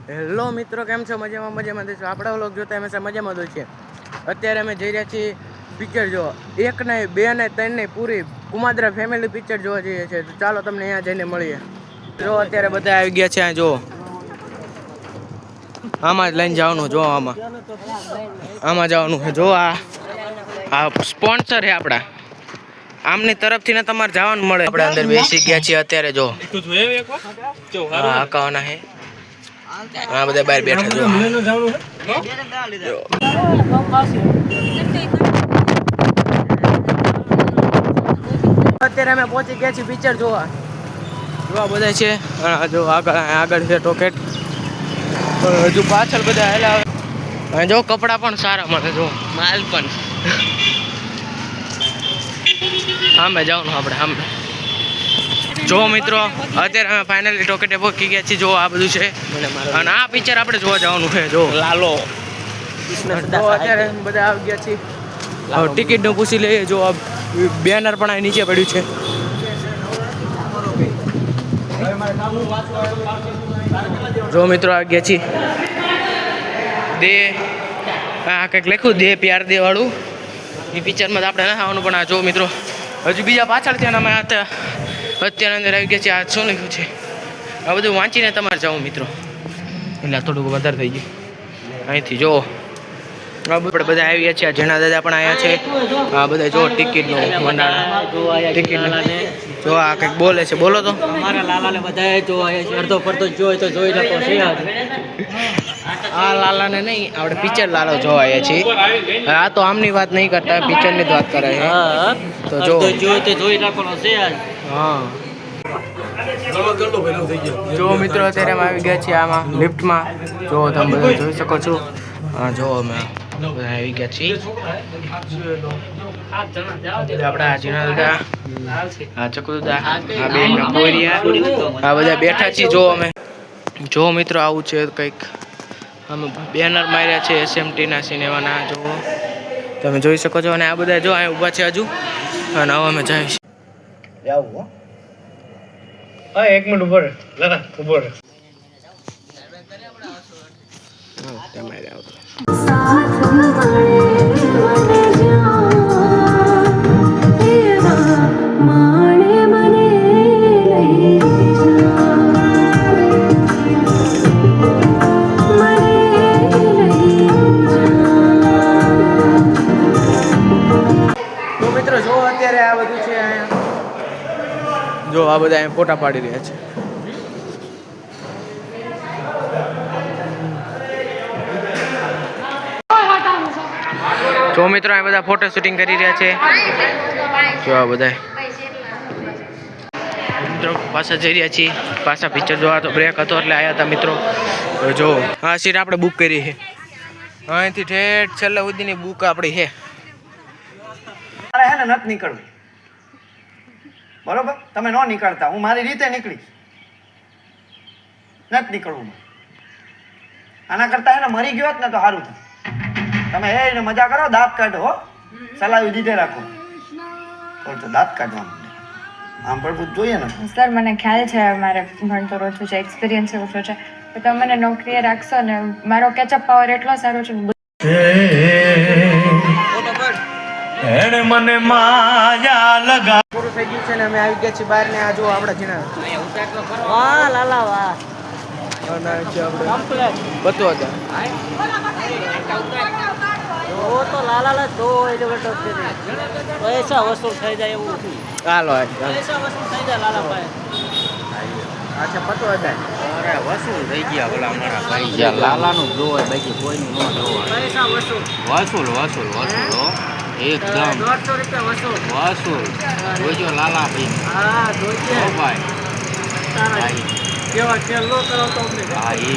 Hello મિત્રો, કેમ છો? મજામાં છો? આપણા વ્લોગ જોતા હંમેશા મજામાં જ છે. અત્યારે અમે જઈ રહ્યા છીએ પિક્ચર જોવા. 1 નહીં, 2 નહીં, 3 નહીં, પૂરી કુમાદ્રા ફેમિલી પિક્ચર જોવા જઈએ છીએ. તો ચાલો તમને અહીંયા જઈને મળીએ. જો અત્યારે બધા આવી ગયા છે. આ જો આમાં જ લઈને જવાનું. જો આમાં જવાનું છે. જો આ સ્પોન્સર છે આપણા. આમની તરફથી ને તમારે જવાનું મળે. આપણે અંદર બેસી ગયા છીએ અત્યારે. જો આકાવાના છે. હા, બધા બહાર બેઠા જો. અત્યારે અમે પહોંચી ગયા છીએ પિક્ચર જોવા. જોવા બધા છે. જો આગળ છે ટોકેટ. હજુ પાછળ બધા હેલા. જો કપડા પણ સારા મળે. જો માલ પણ સામે જવાનું આપણે સામે. જો મિત્રો, અત્યારે અમે ફાઇનલી ટોકેટે પહોંચી ગયા છીએ. જો આ બધું છે અને આ પિક્ચર આપણે જોવા જવાનું છે. જો લાલો અત્યારે બધા આવી ગયા છીએ. ટિકિટનું પૂછી લઈએ. જો બેનર પણ આ નીચે પડ્યું છે. જો મિત્રો આવી ગયા છીએ. દે આ કંઈક લખ્યું દે પ્યાર દે વાળું. એ પિક્ચરમાં તો આપણે ના આવવાનું, પણ આ જો મિત્રો હજુ બીજા પાછળ છે. અમે અત્યારે અંદર આવી ગયા છે. આ શું લખ્યું છે આ બધું વાંચીને તમારે જાઓ મિત્રો. એટલે થોડુંક વધારે થઈ ગયું. અહીંથી જો આપણે બધા આવી ગયા છે. આ જણા દાદા પણ આવ્યા છે. આ બધા જો ટિકિટનું મંડાણા. ટિકિટનું જો આ કંઈક બોલે છે. બોલો તો. અમારા લાલાને બધાએ જો અડધો પડતો જોઈ તો જોઈ નાખો છે. આ લાલાને નહીં, આપણે પિક્ચર લાલો જોવા આવ્યા છીએ. આ તો આમની વાત નહીં કરતા, પિક્ચરની જ વાત કરે છે. તો જો જોઈ તો જોઈ નાખવાનો છે. હા જો મિત્રો, અત્યારે અમે આવી ગયા છીએ આમાં લિફ્ટમાં. જો તમે બધા જોઈ શકો છો. હા જો અમે બધા આવી ગયા છીએ. આપણા જીના દાદા, આ ચકુ દાદા, આ બે પોરિયા, આ બધા બેઠા છીએ. જો અમે જો મિત્રો આવું છે કંઈક. અમે બેનર માર્યા છે SMTના સિનેમાના. જો તમે જોઈ શકો છો. અને આ બધા જો અહીંયા ઊભા છે હજુ. અને હવે અમે જઈએ છીએ. હા, 1 મિનિટ ઉભો રહે. લાલા ઉભો રહે. તમારે આવતો મિત્રો. જો અત્યારે આ બધું છે અહીંયા. જો આ બધા અહીંયા ફોટા પાડી રહ્યા છે. જો મિત્રો આ બધા ફોટો શૂટિંગ કરી રહ્યા છે. જો આ બધા મિત્રો પાછા જઈ રહ્યા છીએ. પાછા પિક્ચર જોવા. તો બ્રેક હતો એટલે આવ્યા હતા મિત્રો. જો હા, સીટ આપણે બુક કરી છે. અહીંથી ઠેઠ છેલ્લે સુધીની બુક આપણી છે. મારે હે ને નથી નીકળવું, બરોબર? તમે ન નીકળતા, હું મારી રીતે નીકળીશ. નથી નીકળવું. આના કરતા હે ને મરી ગયો હોત ને તો સારું થાય. તમે એને મજા કરો, દાંત કાઢો. હો, સલાવી દીધે રાખો. તો દાંત કાઢવાનું આમ પણ જોઈએ ને. સર, મને ખ્યાલ છે મારે ભણતો ઓછું છે, એક્સપિરિયન્સ ઓછો છે, તો તમે મને નોકરીએ રાખશો ને. મારો કેચઅપ પાવર એટલો સારો છે. એને મને માયા લગા. પૂરું થઈ ગયું છે ને અમે આવી ગયા છીએ બહાર. ને આ જો આપણા જીના વાહ લાલા વાહ. બતો હતા. ઓ તો લાલા જો પૈસા વસૂલ થઈ જાય એવું થયું. ચાલો પૈસા વસૂલ થઈ જાય લાલા ભાઈ. અચ્છા, પતો હતા. અરે વસૂલ થઈ ગયા ભલા મારા ભાઈ. લાલાનું જોવાય, બાકી કોઈનું ન જોવાય. પૈસા વસૂલ વસૂલ વસૂલ વસૂલ એકદમ 150 રૂપિયા વસૂલ વસૂલ. જોજો લાલા ભાઈ. હા જોજો ભાઈ. કેવા ખેલ નો કરો તો અમને. હા એ